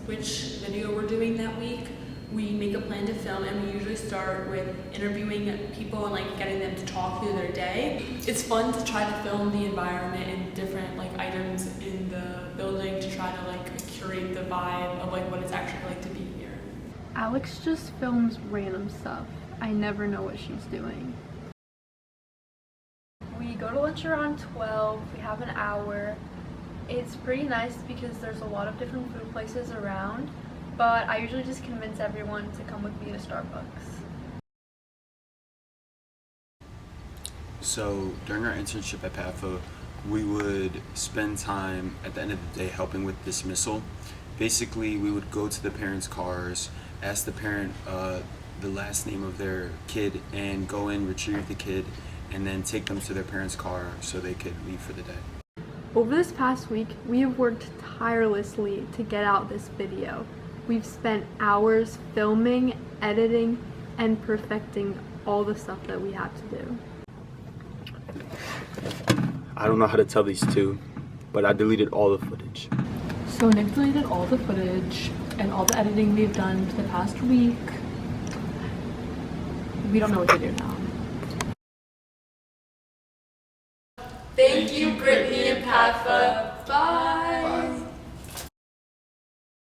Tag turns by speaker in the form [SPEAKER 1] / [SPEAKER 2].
[SPEAKER 1] which video we're doing that week. We make a plan to film, and we usually start with interviewing people and like getting them to talk through their day. It's fun to try to film the environment and different like items in the building to try to like curate the vibe of like what it's actually like to be here.
[SPEAKER 2] Alex just films random stuff. I never know what she's doing. We go to lunch around 12. We have an hour. It's pretty nice because there's a lot of different food places around. But I usually just convince everyone to come with me to Starbucks.
[SPEAKER 3] So during our internship at PAFA, we would spend time at the end of the day helping with dismissal. Basically, we would go to the parents' cars, ask the parent the last name of their kid, and go in, retrieve the kid, and then take them to their parents' car so they could leave for the day.
[SPEAKER 2] Over this past week, we have worked tirelessly to get out this video. We've spent hours filming, editing, and perfecting all the stuff that we had to do.
[SPEAKER 4] I don't know how to tell these two, but I deleted all the footage.
[SPEAKER 1] So Nick deleted all the footage and all the editing we've done for the past week. We don't know what to do now.